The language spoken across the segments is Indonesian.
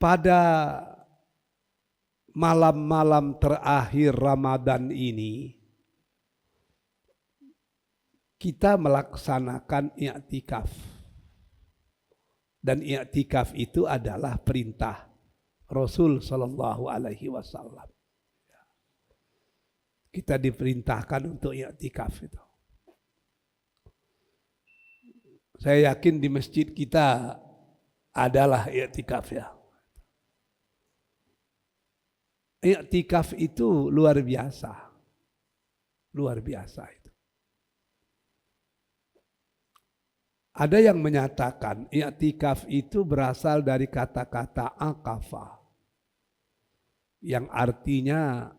pada malam-malam terakhir Ramadan ini kita melaksanakan i'tikaf. Dan i'tikaf itu adalah perintah Rasul Shallallahu Alaihi Wasallam. Kita diperintahkan untuk i'tikaf itu. Saya yakin di masjid kita adalah i'tikaf ya. I'tikaf itu luar biasa. Luar biasa itu. Ada yang menyatakan i'tikaf itu berasal dari kata-kata akafa. Yang artinya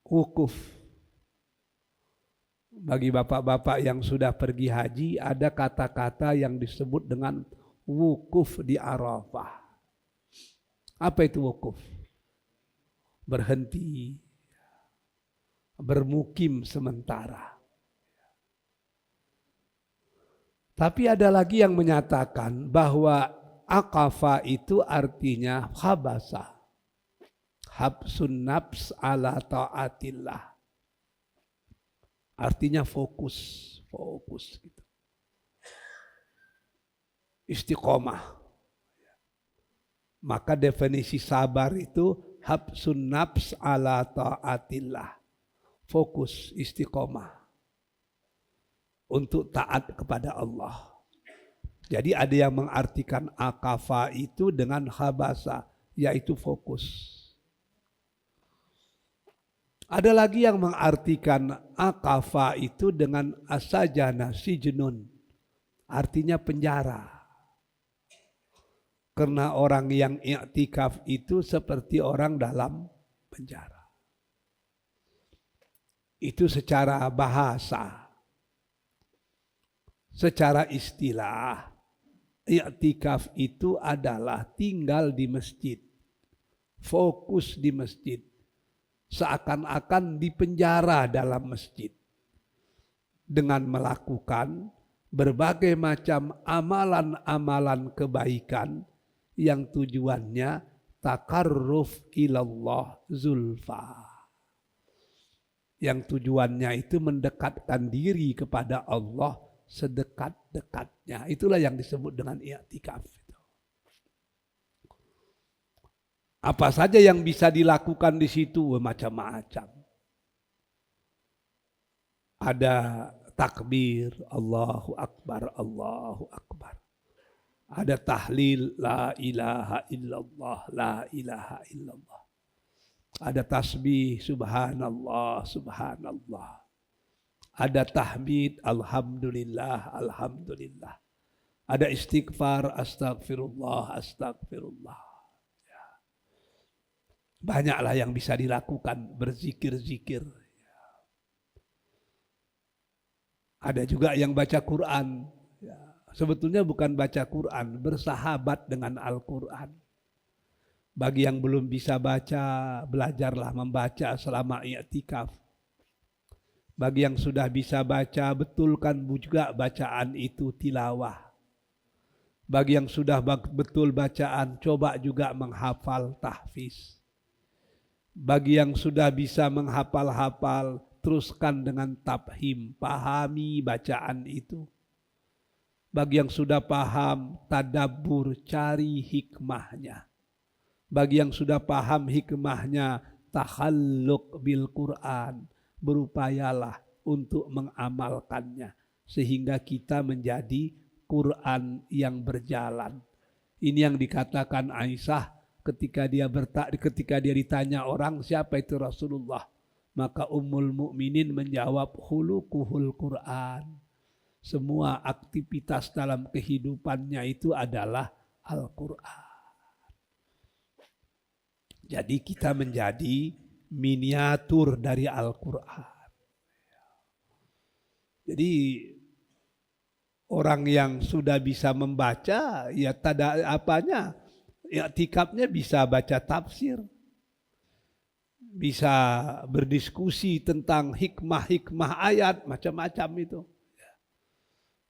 wukuf. Bagi bapak-bapak yang sudah pergi haji, ada kata-kata yang disebut dengan wukuf di Arafah. Apa itu wukuf? Berhenti, bermukim sementara. Tapi ada lagi yang menyatakan bahwa akafa itu artinya habasa. Habsun nafs ala ta'atillah. Artinya fokus gitu. Istiqomah. Maka definisi sabar itu habsun nafs ala ta'atillah. Fokus, istiqomah. Untuk taat kepada Allah. Jadi ada yang mengartikan akafa itu dengan habasa, yaitu fokus. Ada lagi yang mengartikan akafa itu dengan asajana sijnun, artinya penjara. Karena orang yang i'tikaf itu seperti orang dalam penjara. Itu secara bahasa. Secara istilah, i'tikaf itu adalah tinggal di masjid, fokus di masjid, seakan-akan dipenjara dalam masjid, dengan melakukan berbagai macam amalan-amalan kebaikan yang tujuannya takarruf ilallah zulfa. Yang tujuannya itu mendekatkan diri kepada Allah sedekat-dekatnya. Itulah yang disebut dengan i'tikaf. Apa saja yang bisa dilakukan di situ? Macam-macam. Ada takbir, Allahu Akbar, Allahu Akbar. Ada tahlil, la ilaha illallah, la ilaha illallah. Ada tasbih, subhanallah, subhanallah. Ada tahmid, alhamdulillah, alhamdulillah. Ada istighfar, astagfirullah, astagfirullah. Ya. Banyaklah yang bisa dilakukan, berzikir-zikir. Ya. Ada juga yang baca Quran. Ya. Sebetulnya bukan baca Quran, bersahabat dengan Al-Quran. Bagi yang belum bisa baca, belajarlah membaca selama i'tikaf. Bagi yang sudah bisa baca, betulkan juga bacaan itu tilawah. Bagi yang sudah betul bacaan, coba juga menghafal tahfiz. Bagi yang sudah bisa menghafal-hafal, teruskan dengan tafhim, pahami bacaan itu. Bagi yang sudah paham, tadabbur, cari hikmahnya. Bagi yang sudah paham hikmahnya, takhalluq bil Quran. Berupayalah untuk mengamalkannya sehingga kita menjadi Quran yang berjalan. Ini yang dikatakan Aisyah ketika dia ditanya orang siapa itu Rasulullah, maka Ummul Mukminin menjawab khuluquhul Quran. Semua aktivitas dalam kehidupannya itu adalah Al-Quran. Jadi kita menjadi miniatur dari Al-Quran. Jadi orang yang sudah bisa membaca, ya tada apanya, i'tikafnya bisa baca tafsir, bisa berdiskusi tentang hikmah-hikmah ayat, macam-macam itu.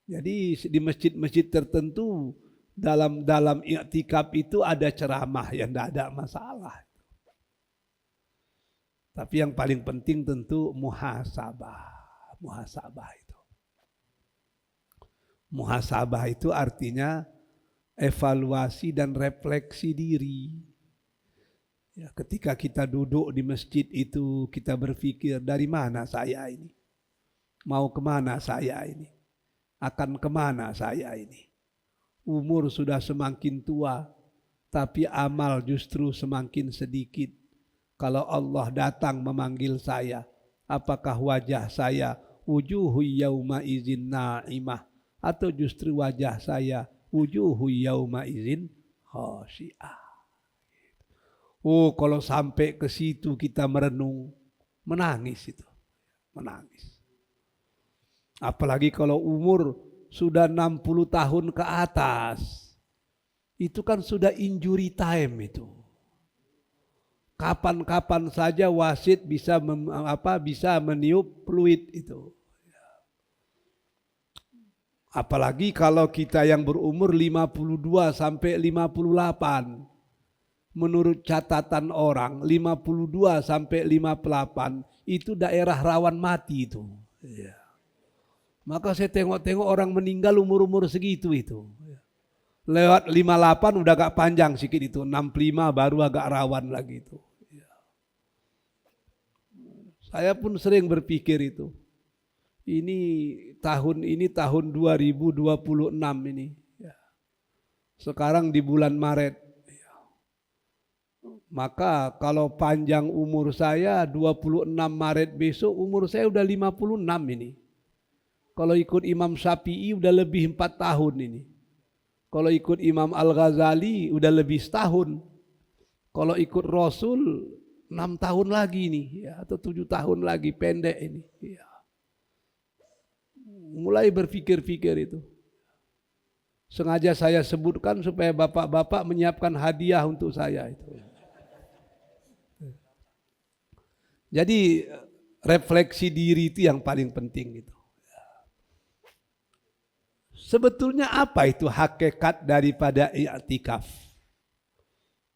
Jadi di masjid-masjid tertentu dalam i'tikaf itu ada ceramah, yang tidak ada masalah. Tapi yang paling penting tentu muhasabah. Muhasabah itu artinya evaluasi dan refleksi diri. Ya, ketika kita duduk di masjid itu, kita berpikir, dari mana saya ini? Mau kemana saya ini? Akan kemana saya ini? Umur sudah semakin tua, tapi amal justru semakin sedikit. Kalau Allah datang memanggil saya, apakah wajah saya wujuhu yauma izin na'imah, atau justru wajah saya wujuhu yauma izin khasyi'ah? Oh, kalau sampai ke situ kita merenung, menangis itu. Menangis. Apalagi kalau umur sudah 60 tahun ke atas. Itu kan sudah injury time itu. Kapan-kapan saja wasit bisa meniup peluit itu. Apalagi kalau kita yang berumur 52 sampai 58. Menurut catatan orang 52 sampai 58 itu daerah rawan mati itu. Ya. Maka saya tengok-tengok orang meninggal umur-umur segitu itu. Lewat 58 udah agak panjang sedikit itu, 65 baru agak rawan lagi itu. Ya. Saya pun sering berpikir itu. Ini tahun 2026 ini. Ya. Sekarang di bulan Maret. Maka kalau panjang umur saya 26 Maret besok umur saya udah 56 ini. Kalau ikut Imam Syafi'i udah lebih 4 tahun ini. Kalau ikut Imam Al-Ghazali udah lebih setahun. Kalau ikut Rasul 6 tahun lagi nih, ya, atau 7 tahun lagi, pendek ini. Ya. Mulai berpikir-pikir itu. Sengaja saya sebutkan supaya bapak-bapak menyiapkan hadiah untuk saya itu. Jadi refleksi diri itu yang paling penting itu. Sebetulnya apa itu hakikat daripada i'tikaf?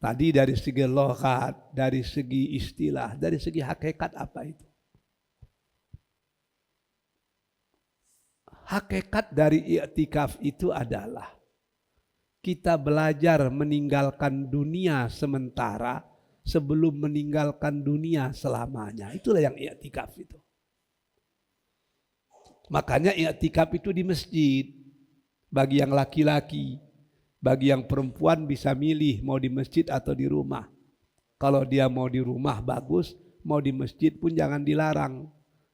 Tadi dari segi loghat, dari segi istilah, dari segi hakikat apa itu? Hakikat dari i'tikaf itu adalah kita belajar meninggalkan dunia sementara sebelum meninggalkan dunia selamanya. Itulah yang i'tikaf itu. Makanya i'tikaf itu di masjid. Bagi yang laki-laki, bagi yang perempuan bisa milih mau di masjid atau di rumah. Kalau dia mau di rumah bagus, mau di masjid pun jangan dilarang.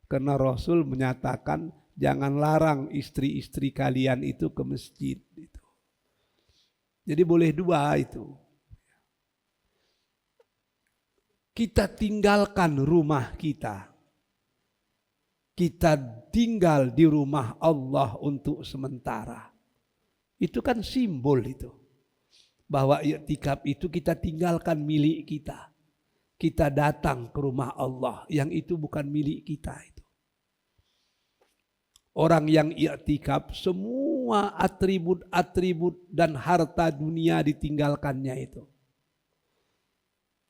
Karena Rasul menyatakan jangan larang istri-istri kalian itu ke masjid. Jadi boleh dua itu. Kita tinggalkan rumah kita. Kita tinggal di rumah Allah untuk sementara. Itu kan simbol itu. Bahwa i'tikaf itu kita tinggalkan milik kita. Kita datang ke rumah Allah yang itu bukan milik kita itu. Orang yang i'tikaf semua atribut-atribut dan harta dunia ditinggalkannya itu.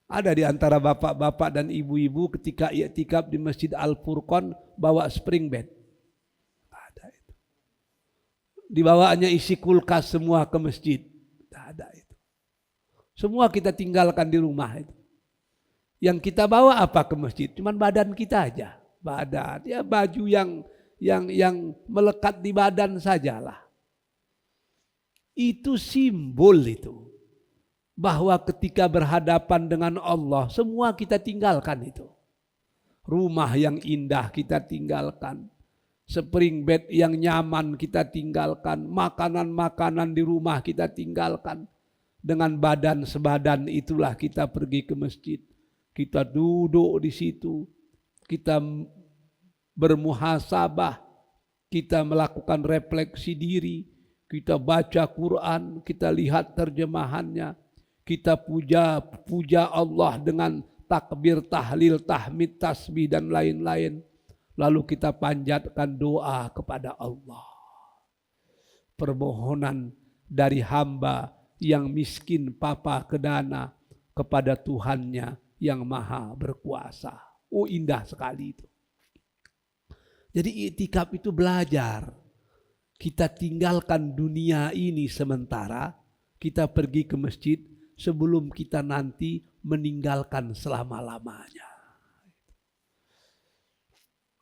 Ada di antara bapak-bapak dan ibu-ibu ketika i'tikaf di Masjid Al-Furqan bawa spring bed. Ada itu. Dibawaannya isi kulkas semua ke masjid. Ada itu. Semua kita tinggalkan di rumah itu. Yang kita bawa apa ke masjid? Cuman badan kita aja. Badan, ya baju yang melekat di badan sajalah. Itu simbol itu. Bahwa ketika berhadapan dengan Allah, semua kita tinggalkan itu. Rumah yang indah kita tinggalkan. Spring bed yang nyaman kita tinggalkan. Makanan-makanan di rumah kita tinggalkan. Dengan badan sebadan itulah kita pergi ke masjid. Kita duduk di situ. Kita bermuhasabah. Kita melakukan refleksi diri. Kita baca Quran. Kita lihat terjemahannya. Kita puja Allah dengan takbir, tahlil, tahmid, tasbih dan lain-lain. Lalu kita panjatkan doa kepada Allah. Permohonan dari hamba yang miskin papa kedana kepada Tuhannya yang maha berkuasa. Oh, indah sekali itu. Jadi iktikaf itu belajar. Kita tinggalkan dunia ini sementara, kita pergi ke masjid sebelum kita nanti meninggalkan selama-lamanya.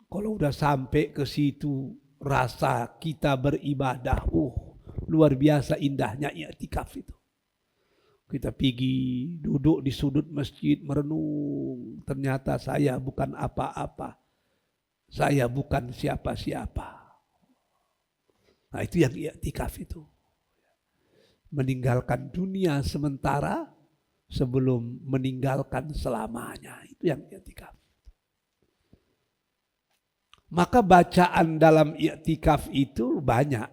Kalau udah sampai ke situ, rasa kita beribadah, luar biasa indahnya iktikaf itu. Kita pergi duduk di sudut masjid merenung, ternyata saya bukan apa-apa. Saya bukan siapa-siapa. Nah, itu yang iktikaf itu. Meninggalkan dunia sementara sebelum meninggalkan selamanya. Itu yang iktikaf. Maka bacaan dalam iktikaf itu banyak.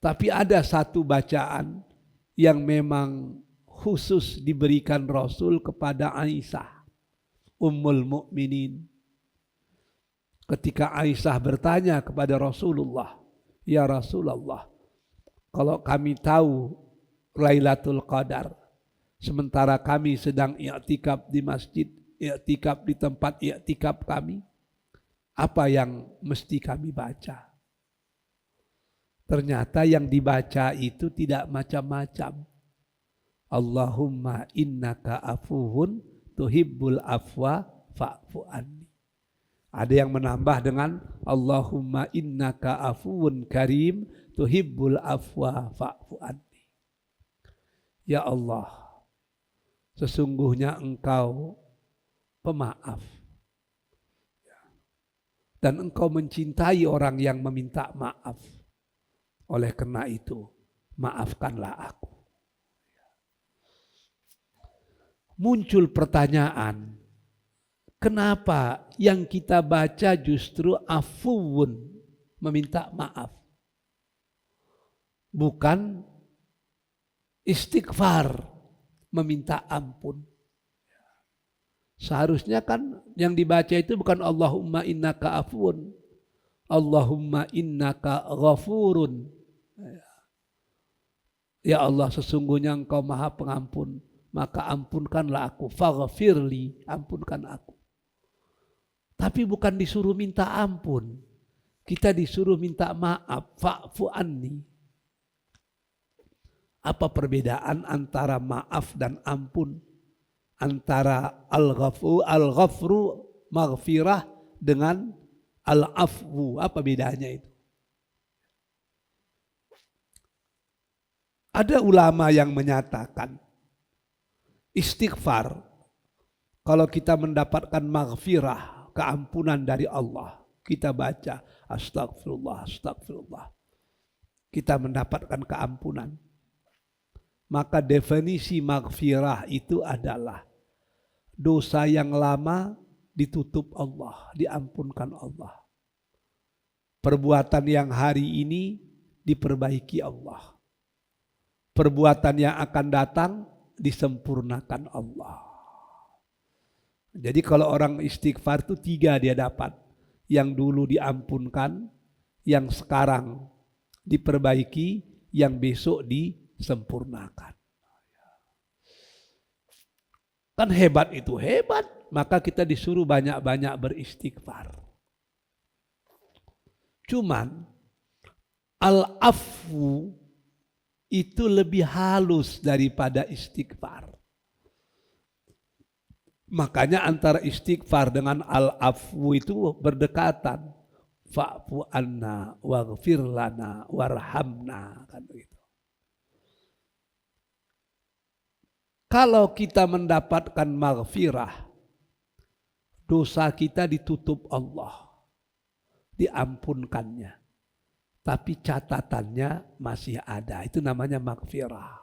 Tapi ada satu bacaan yang memang khusus diberikan Rasul kepada Aisyah, Ummul Mukminin. Ketika Aisyah bertanya kepada Rasulullah, "Ya Rasulullah, kalau kami tahu Lailatul Qadar, sementara kami sedang i'tikaf di masjid, i'tikaf di tempat i'tikaf kami, apa yang mesti kami baca?" Ternyata yang dibaca itu tidak macam-macam. Allahumma innaka afuwun tuhibbul afwa fa'fu anni. Ada yang menambah dengan Allahumma innaka afuwun karim tuhibbul afwa fa'fu anni. Ya Allah, sesungguhnya Engkau pemaaf. Dan Engkau mencintai orang yang meminta maaf. Oleh karena itu, maafkanlah aku. Muncul pertanyaan, kenapa yang kita baca justru afuwun, meminta maaf, bukan istighfar, meminta ampun? Seharusnya kan yang dibaca itu bukan Allahumma innaka afuwun, Allahumma innaka ghafurun. Ya Allah, sesungguhnya Engkau maha pengampun, maka ampunkanlah aku. Faghfirli, ampunkan aku. Tapi bukan disuruh minta ampun. Kita disuruh minta maaf. Fa'fu anni. Apa perbedaan antara maaf dan ampun? Antara al-ghafru maghfirah dengan al-afwu. Apa bedanya itu? Ada ulama yang menyatakan istighfar, kalau kita mendapatkan maghfirah, keampunan dari Allah, kita baca astagfirullah, astagfirullah, kita mendapatkan keampunan. Maka definisi maghfirah itu adalah dosa yang lama ditutup Allah, diampunkan Allah. Perbuatan yang hari ini diperbaiki Allah. Perbuatan yang akan datang disempurnakan Allah. Jadi kalau orang istighfar itu 3 dia dapat. Yang dulu diampunkan, yang sekarang diperbaiki, yang besok disempurnakan. Kan hebat itu, hebat. Maka kita disuruh banyak-banyak beristighfar. Cuman al-afwu itu lebih halus daripada istighfar. Makanya antara istighfar dengan al-afwu itu berdekatan. Fa'fu anna waghfir lana warhamna, kan begitu. Kalau kita mendapatkan maghfirah, dosa kita ditutup Allah, diampunkannya. Tapi catatannya masih ada. Itu namanya maghfirah.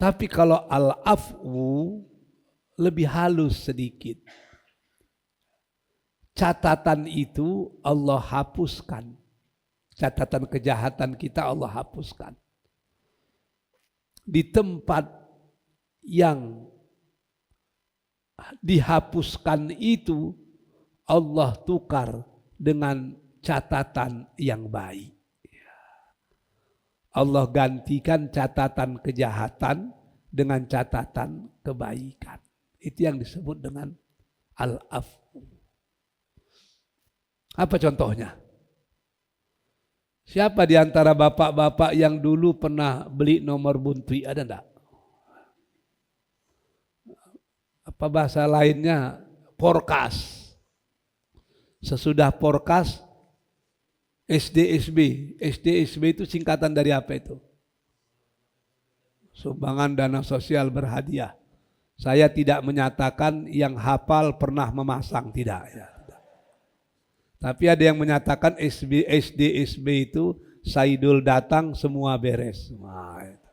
Tapi kalau al-afwu lebih halus sedikit. Catatan itu Allah hapuskan. Catatan kejahatan kita Allah hapuskan. Di tempat yang dihapuskan itu Allah tukar dengan catatan yang baik. Allah gantikan catatan kejahatan dengan catatan kebaikan. Itu yang disebut dengan al-afu. Apa contohnya? Siapa di antara bapak-bapak yang dulu pernah beli nomor buntui? Ada enggak? Apa bahasa lainnya? Porkas. Sesudah porkas, SDSB. SDSB itu singkatan dari apa itu? Sumbangan dana sosial berhadiah. Saya tidak menyatakan yang hafal pernah memasang, tidak. Ya. Tapi ada yang menyatakan SDSB itu Saidul datang semua beres. Nah, itu.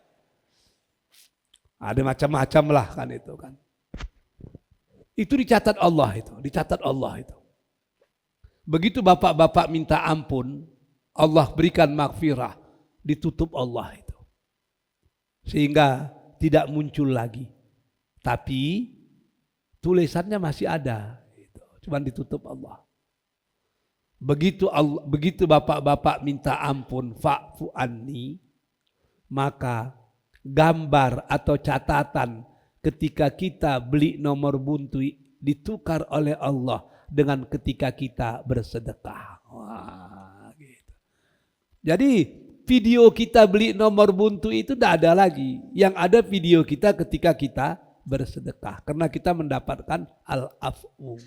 Ada macam-macam lah kan itu kan. Itu dicatat Allah itu, dicatat Allah itu. Begitu bapak-bapak minta ampun, Allah berikan maghfirah, ditutup Allah itu. Sehingga tidak muncul lagi. Tapi tulisannya masih ada, gitu. Cuman ditutup Allah. Begitu bapak-bapak minta ampun, fa'fu anni, maka gambar atau catatan ketika kita beli nomor buntui ditukar oleh Allah dengan ketika kita bersedekah. Wah, gitu. Jadi video kita beli nomor buntui itu tidak ada lagi. Yang ada video kita ketika kita bersedekah. Karena kita mendapatkan al-af'u.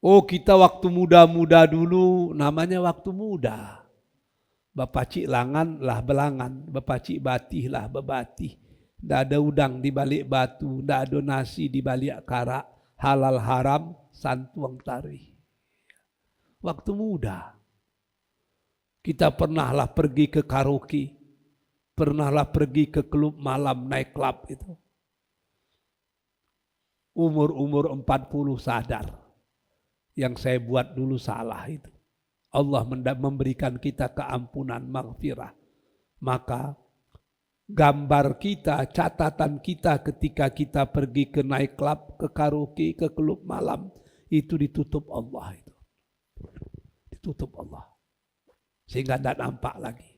Oh, kita waktu muda-muda dulu, namanya waktu muda. Bapak cik langan lah belangan, bapak cik batih lah bebatih. Tidak ada udang di balik batu, tidak ada nasi di balik karak, halal haram, santuang tarih. Waktu muda. Kita pernahlah pergi ke karaoke, pernahlah pergi ke klub malam, naik klub itu. Umur 40 sadar. Yang saya buat dulu salah itu. Allah memberikan kita keampunan, maghfirah. Maka gambar kita, catatan kita ketika kita pergi ke night club, ke karaoke, ke klub malam, itu ditutup Allah itu. Ditutup Allah. Sehingga tidak nampak lagi.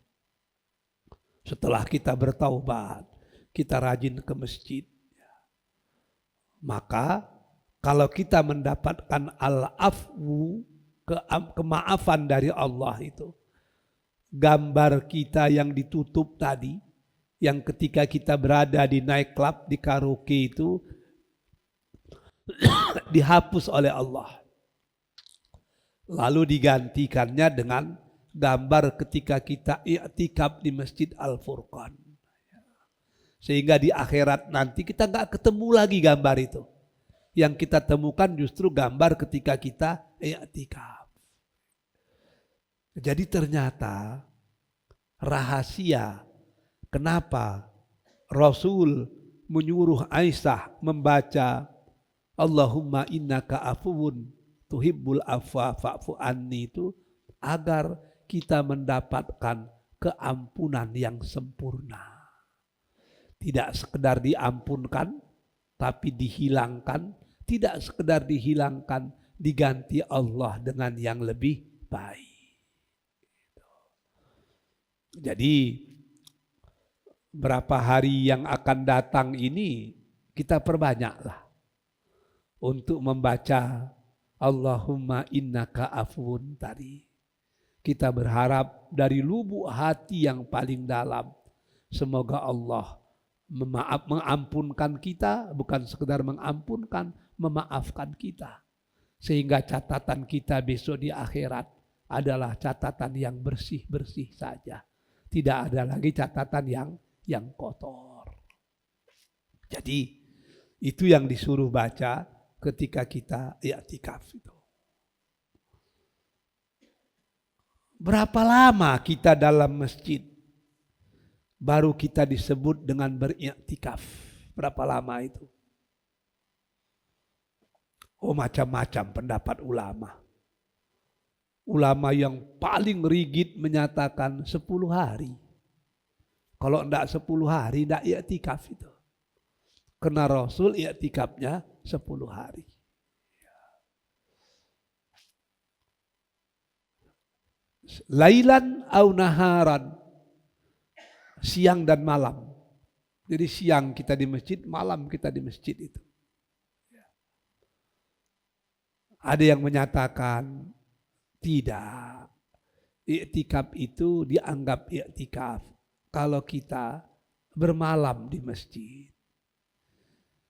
Setelah kita bertaubat, kita rajin ke masjid. Maka kalau kita mendapatkan al-afwu, kemaafan dari Allah itu, gambar kita yang ditutup tadi, yang ketika kita berada di night club, di karaoke itu, dihapus oleh Allah. Lalu digantikannya dengan gambar ketika kita i'tikaf di Masjid Al-Furqan. Sehingga di akhirat nanti kita nggak ketemu lagi gambar itu. Yang kita temukan justru gambar ketika kita i'tikaf. Jadi ternyata rahasia kenapa Rasul menyuruh Aisyah membaca Allahumma innaka afuwun tuhibbul afwa fa'fu anni itu agar kita mendapatkan keampunan yang sempurna. Tidak sekedar diampunkan, tapi dihilangkan. Tidak sekedar dihilangkan, diganti Allah dengan yang lebih baik. Jadi berapa hari yang akan datang ini kita perbanyaklah untuk membaca Allahumma innaka afuwun tadi. Kita berharap dari lubuk hati yang paling dalam, semoga Allah mengampunkan kita, bukan sekedar mengampunkan, memaafkan kita. Sehingga catatan kita besok di akhirat adalah catatan yang bersih-bersih saja. Tidak ada lagi catatan yang kotor. Jadi itu yang disuruh baca ketika kita i'tikaf itu. Berapa lama kita dalam masjid baru kita disebut dengan beriktikaf? Berapa lama itu? Oh, macam-macam pendapat ulama. Ulama yang paling rigid menyatakan 10 hari. Kalau enggak 10 hari, enggak i'tikaf itu. Karena Rasul i'tikafnya 10 hari. Lailan au naharan, siang dan malam. Jadi siang kita di masjid, malam kita di masjid itu. Ada yang menyatakan tidak. Iktikaf itu dianggap iktikaf kalau kita bermalam di masjid.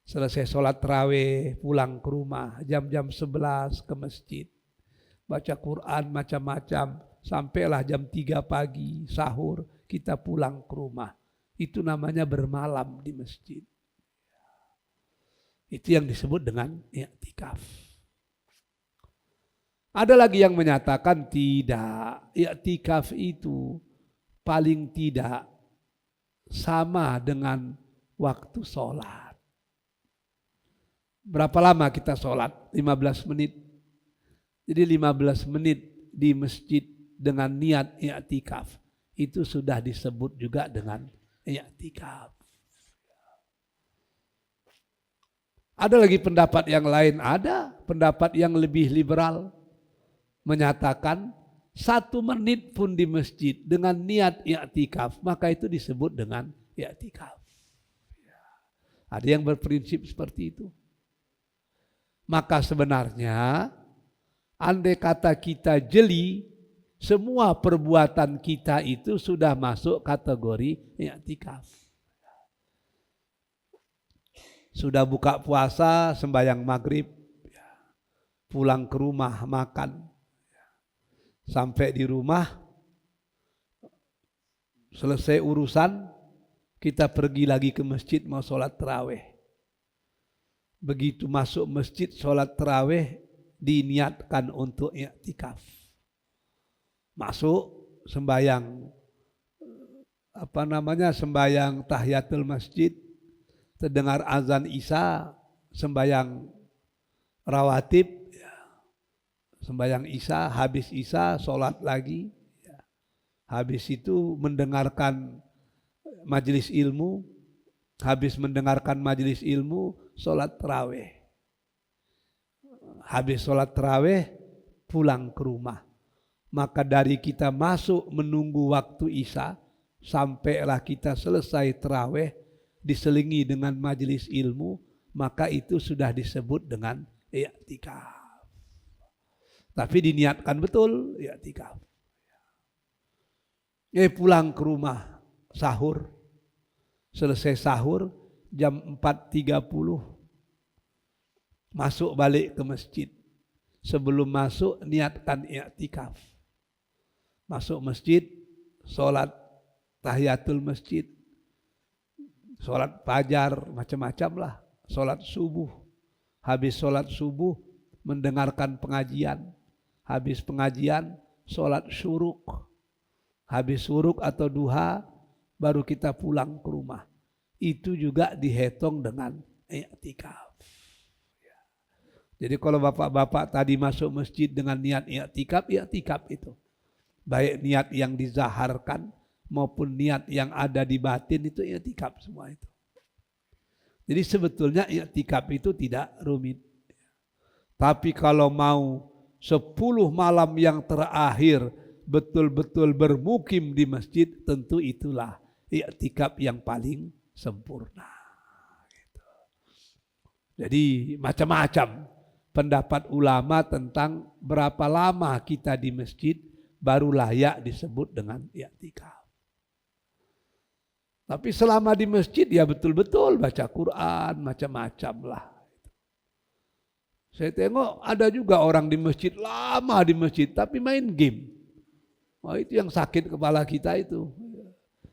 Selesai sholat tarawih, pulang ke rumah, jam-jam 11 ke masjid. Baca Quran macam-macam, sampailah jam 3 pagi, sahur, kita pulang ke rumah. Itu namanya bermalam di masjid. Itu yang disebut dengan iktikaf. Ada lagi yang menyatakan tidak, iktikaf itu paling tidak sama dengan waktu sholat. Berapa lama kita sholat? 15 menit. Jadi 15 menit di masjid dengan niat i'tikaf itu sudah disebut juga dengan i'tikaf. Ada lagi pendapat yang lain, ada pendapat yang lebih liberal menyatakan 1 menit pun di masjid dengan niat i'tikaf maka itu disebut dengan i'tikaf. Ada yang berprinsip seperti itu. Maka sebenarnya andai kata kita jeli, semua perbuatan kita itu sudah masuk kategori i'tikaf. Sudah buka puasa, sembahyang maghrib, pulang ke rumah makan, sampai di rumah selesai urusan kita pergi lagi ke masjid mau sholat tarawih. Begitu masuk masjid sholat tarawih diniatkan untuk i'tikaf. Masuk sembahyang sembahyang tahiyatul masjid, terdengar azan Isya, sembahyang rawatib, sembahyang Isya, habis Isya sholat lagi, habis itu mendengarkan majelis ilmu, habis mendengarkan majelis ilmu sholat tarawih. Habis sholat tarawih pulang ke rumah. Maka dari kita masuk menunggu waktu Isya sampailah kita selesai tarawih diselingi dengan majelis ilmu, maka itu sudah disebut dengan i'tikaf. Tapi diniatkan betul i'tikaf. Pulang ke rumah sahur, selesai sahur jam 4.30 masuk balik ke masjid. Sebelum masuk niatkan i'tikaf. Masuk masjid, sholat tahiyatul masjid, sholat fajar, macam-macam lah, sholat subuh. Habis sholat subuh mendengarkan pengajian. Habis pengajian sholat syuruk. Habis syuruk atau duha baru kita pulang ke rumah. Itu juga dihitung dengan i'tikaf. Jadi kalau bapak-bapak tadi masuk masjid dengan niat i'tikaf, i'tikaf itu. Baik niat yang dizaharkan maupun niat yang ada di batin itu i'tikaf semua itu. Jadi sebetulnya i'tikaf itu tidak rumit. Tapi kalau mau 10 malam yang terakhir betul-betul bermukim di masjid, tentu itulah i'tikaf yang paling sempurna. Jadi macam-macam pendapat ulama tentang berapa lama kita di masjid baru layak disebut dengan i'tikaf. Tapi selama di masjid ya betul-betul baca Quran, macam-macam lah. Saya tengok ada juga orang di masjid, lama di masjid tapi main game. Wah, itu yang sakit kepala kita itu.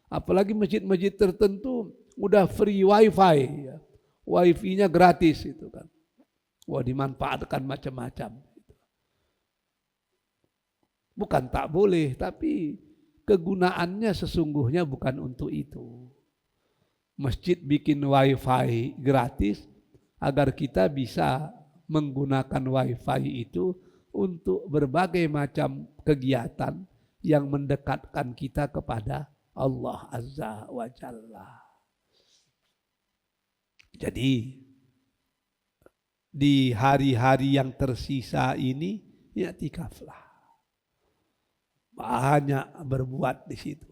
Apalagi masjid-masjid tertentu udah free wifi, wifi-nya gratis itu kan. Wah, dimanfaatkan macam-macam. Bukan tak boleh, tapi kegunaannya sesungguhnya bukan untuk itu. Masjid bikin wifi gratis agar kita bisa menggunakan wifi itu untuk berbagai macam kegiatan yang mendekatkan kita kepada Allah Azza wa Jalla. Jadi di hari-hari yang tersisa ini i'tikaflah. Banyak berbuat di situ.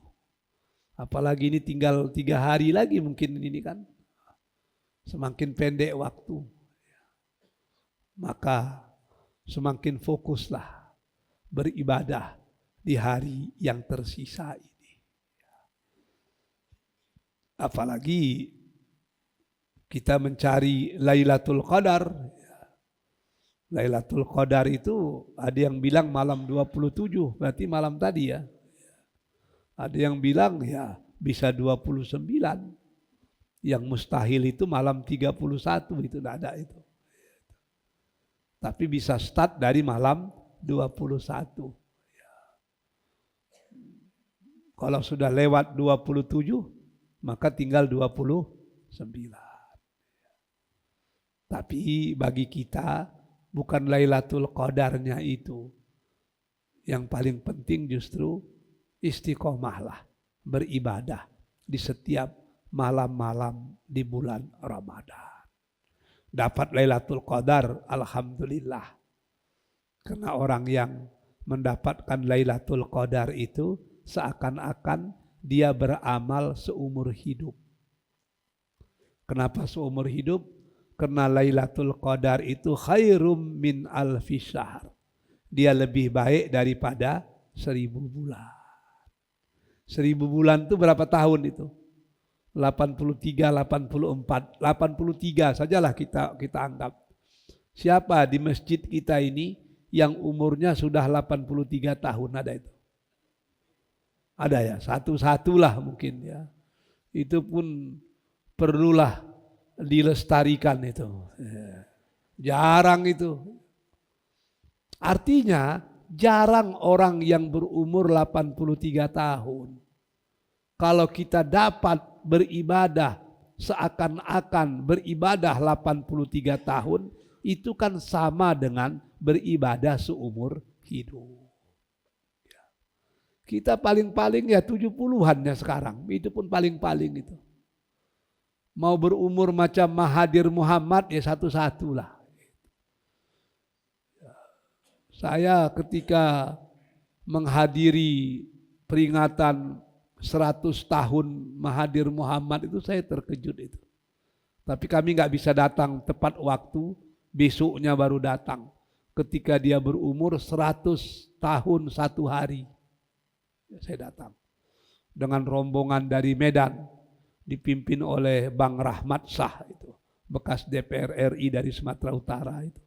Apalagi ini tinggal 3 hari lagi mungkin ini kan. Semakin pendek waktu. Maka semakin fokuslah beribadah di hari yang tersisa ini. Apalagi kita mencari Lailatul Qadar. Lailatul Qadar itu ada yang bilang malam 27, berarti malam tadi ya. Ada yang bilang ya bisa 29. Yang mustahil itu malam 31, itu tidak ada itu. Tapi bisa start dari malam 21. Kalau sudah lewat 27, maka tinggal 29. Tapi bagi kita bukan Lailatul Qadarnya itu. Yang paling penting justru istiqomahlah beribadah di setiap malam-malam di bulan Ramadan. Dapat Lailatul Qadar, alhamdulillah. Karena orang yang mendapatkan Lailatul Qadar itu seakan-akan dia beramal seumur hidup. Kenapa seumur hidup? Karena Lailatul Qadar itu khairum min alfi syahr. Dia lebih baik daripada 1000 bulan. 1000 bulan itu berapa tahun itu? 83, 84, 83 sajalah kita anggap. Siapa di masjid kita ini yang umurnya sudah 83 tahun, ada itu? Ada ya, satu-satulah mungkin ya. Itu pun perlulah dilestarikan itu. Jarang itu. Artinya jarang orang yang berumur 83 tahun. Kalau kita dapat beribadah seakan-akan beribadah 83 tahun, itu kan sama dengan beribadah seumur hidup. Kita paling-paling ya 70-an ya sekarang, itu pun paling-paling itu. Mau berumur macam Mahathir Muhammad ya satu-satulah. Saya ketika menghadiri peringatan 100 tahun Mahathir Muhammad itu saya terkejut itu. Tapi kami nggak bisa datang tepat waktu, besoknya baru datang. Ketika dia berumur 100 tahun 1 hari. Saya datang. Dengan rombongan dari Medan, dipimpin oleh Bang Rahmat Shah itu, bekas DPR RI dari Sumatera Utara itu.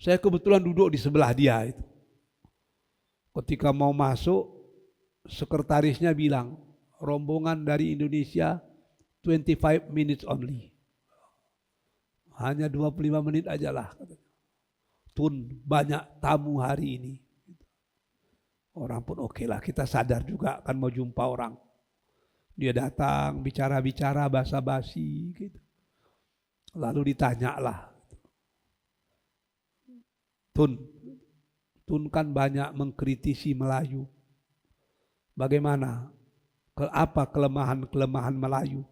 Saya kebetulan duduk di sebelah dia itu. Ketika mau masuk, sekretarisnya bilang, rombongan dari Indonesia 25 minutes only. Hanya 25 menit aja lah. Tun banyak tamu hari ini. Orang pun oke lah, kita sadar juga kan mau jumpa orang. Dia datang, bicara-bicara, basa-basi gitu. Lalu ditanya lah. Tun kan banyak mengkritisi Melayu. Bagaimana? Apa kelemahan-kelemahan Melayu?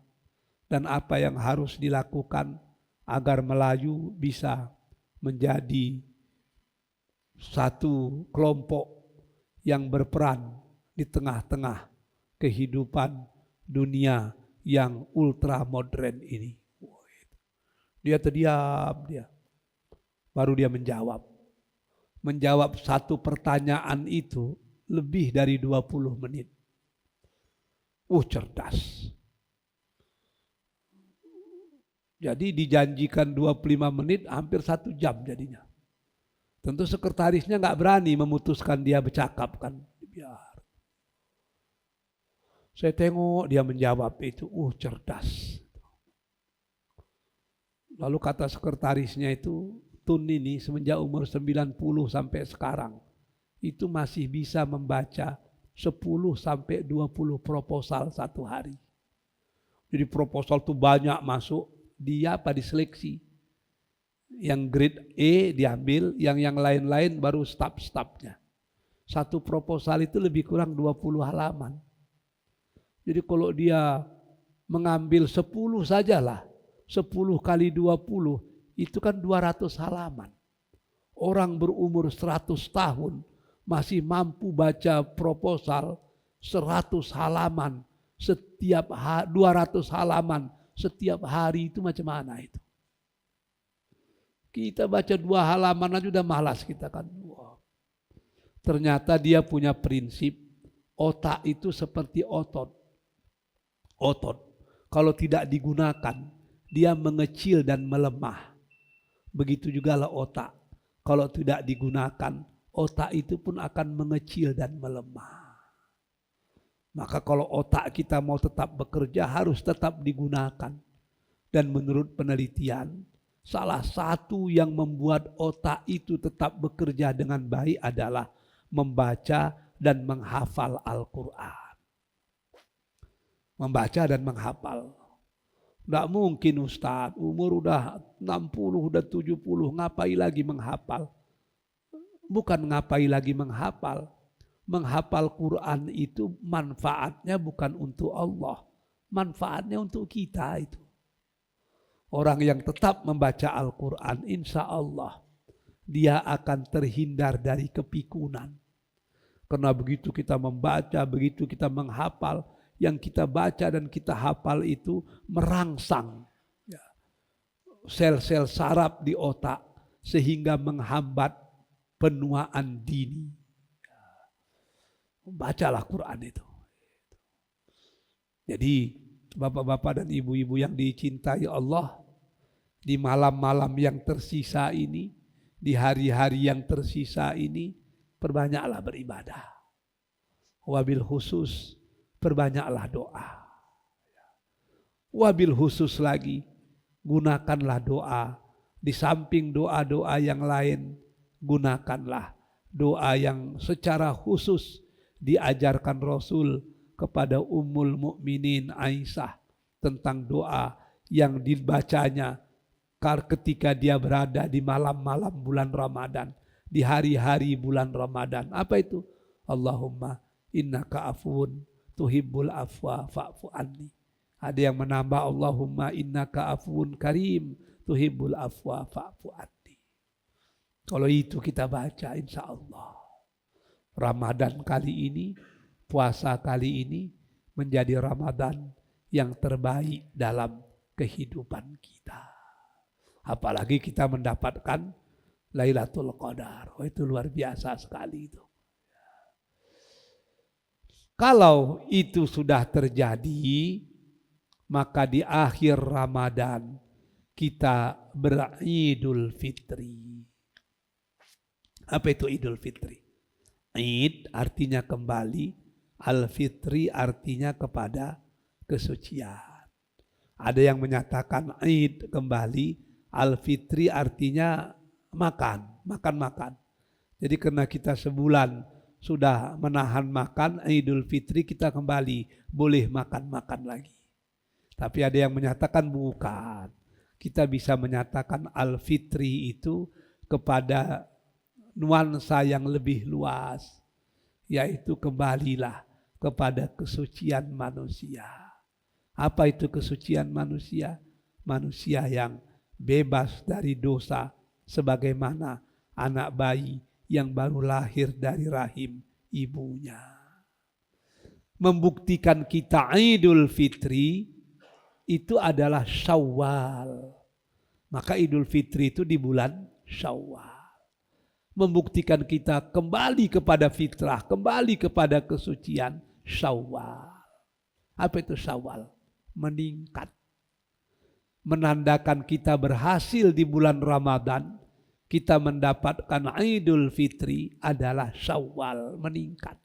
Dan apa yang harus dilakukan agar Melayu bisa menjadi satu kelompok yang berperan di tengah-tengah kehidupan dunia yang ultra modern ini. Dia terdiam, baru dia menjawab. Menjawab satu pertanyaan itu lebih dari 20 menit. Cerdas. Jadi dijanjikan 25 menit, hampir 1 jam jadinya. Tentu sekretarisnya nggak berani memutuskan dia bercakap kan. Biar. Saya tengok dia menjawab itu, cerdas. Lalu kata sekretarisnya itu, Tun ini semenjak umur 90 sampai sekarang, itu masih bisa membaca 10 sampai 20 proposal satu hari. Jadi proposal itu banyak masuk, dia diseleksi. Yang grade E diambil, yang lain-lain baru staf-stafnya. Satu proposal itu lebih kurang 20 halaman. Jadi kalau dia mengambil 10 sajalah, 10 kali 20, itu kan 200 halaman. Orang berumur 100 tahun masih mampu baca proposal 100 halaman setiap 200 halaman setiap hari, itu macam mana itu? Kita baca 2 halaman aja udah malas kita kan. Wow. Ternyata dia punya prinsip, otak itu seperti otot. Otot kalau tidak digunakan dia mengecil dan melemah. Begitu juga lah otak. Kalau tidak digunakan, otak itu pun akan mengecil dan melemah. Maka kalau otak kita mau tetap bekerja harus tetap digunakan. Dan menurut penelitian, salah satu yang membuat otak itu tetap bekerja dengan baik adalah membaca dan menghafal Al-Quran. Membaca dan menghafal. Tidak mungkin Ustadz, umur udah 60, udah 70, ngapain lagi menghafal? Bukan ngapain lagi menghafal. Menghafal Quran itu manfaatnya bukan untuk Allah. Manfaatnya untuk kita itu. Orang yang tetap membaca Al-Quran, insya Allah dia akan terhindar dari kepikunan. Karena begitu kita membaca, begitu kita menghafal, yang kita baca dan kita hafal itu merangsang sel-sel saraf di otak sehingga menghambat penuaan dini. Bacalah Quran itu. Jadi bapak-bapak dan ibu-ibu yang dicintai Allah, di malam-malam yang tersisa ini, di hari-hari yang tersisa ini, perbanyaklah beribadah. Wabil khusus, perbanyaklah doa. Wabil khusus lagi, gunakanlah doa. Di samping doa-doa yang lain, gunakanlah doa yang secara khusus diajarkan Rasul kepada Ummul Mukminin Aisyah tentang doa yang dibacanya ketika dia berada di malam-malam bulan Ramadan, di hari-hari bulan Ramadan. Apa itu? Allahumma innaka afuun tuhibbul afwa fa'fu anni. Ada yang menambah Allahumma innaka afuun karim tuhibbul afwa fa'fu anni. Kalau itu kita baca, insya Allah Ramadan kali ini, puasa kali ini menjadi Ramadan yang terbaik dalam kehidupan kita. Apalagi kita mendapatkan Lailatul Qadar. Oh, itu luar biasa sekali itu. Kalau itu sudah terjadi, maka di akhir Ramadan kita beridul fitri. Apa itu Idul Fitri? Id artinya kembali, al-fitri artinya kepada kesucian. Ada yang menyatakan Id kembali, al-fitri artinya makan. Jadi karena kita sebulan sudah menahan makan, Idul Fitri kita kembali boleh makan lagi. Tapi ada yang menyatakan bukan. Kita bisa menyatakan Al-Fitri itu kepada nuansa yang lebih luas, yaitu kembalilah kepada kesucian manusia. Apa itu kesucian manusia? Manusia yang bebas dari dosa sebagaimana anak bayi yang baru lahir dari rahim ibunya. Membuktikan kita Idul Fitri itu adalah Syawal. Maka Idul Fitri itu di bulan Syawal. Membuktikan kita kembali kepada fitrah, kembali kepada kesucian, Syawal. Apa itu Syawal? Meningkat. Menandakan kita berhasil di bulan Ramadan, kita mendapatkan Idul Fitri adalah Syawal, meningkat.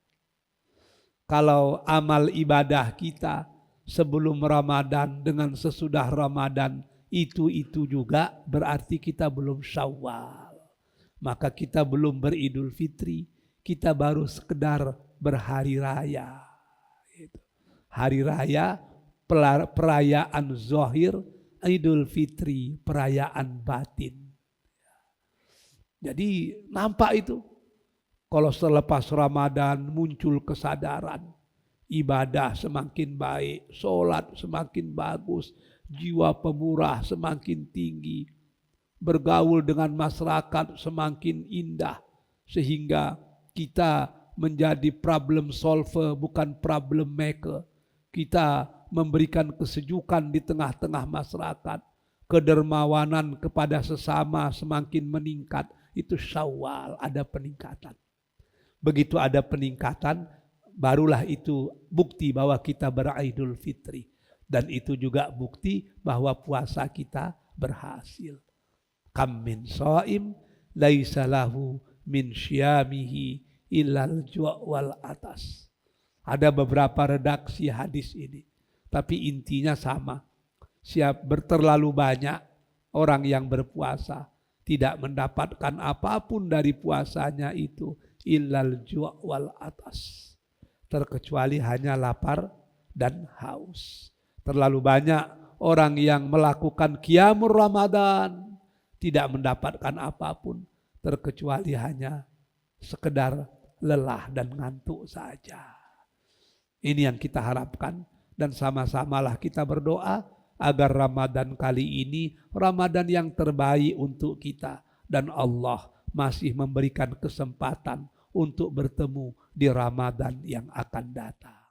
Kalau amal ibadah kita sebelum Ramadan dengan sesudah Ramadan itu juga berarti kita belum Syawal. Maka kita belum beridul fitri, kita baru sekedar berhari raya. Hari raya perayaan zahir, Idul Fitri perayaan batin. Jadi nampak itu. Kalau selepas Ramadan muncul kesadaran, ibadah semakin baik, sholat semakin bagus, jiwa pemurah semakin tinggi, bergaul dengan masyarakat semakin indah, sehingga Kita menjadi problem solver, bukan problem maker. Kita memberikan kesejukan di tengah-tengah masyarakat. Kedermawanan kepada sesama semakin meningkat. Itu Syawal, ada peningkatan. Begitu ada peningkatan, barulah itu bukti bahwa kita beridul fitri. Dan itu juga bukti bahwa puasa kita berhasil. Kam min shaim laisa lahu min syiyamihi illal ju' wal atas. Ada beberapa redaksi hadis ini, tapi intinya sama. Terlalu banyak orang yang berpuasa tidak mendapatkan apapun dari puasanya itu illal ju' wal atas, terkecuali hanya lapar dan haus. Terlalu banyak orang yang melakukan qiyamul Ramadan tidak mendapatkan apapun terkecuali hanya sekedar lelah dan ngantuk saja. Ini yang kita harapkan, dan sama-samalah kita berdoa agar Ramadan kali ini Ramadan yang terbaik untuk kita, dan Allah masih memberikan kesempatan untuk bertemu di Ramadan yang akan datang.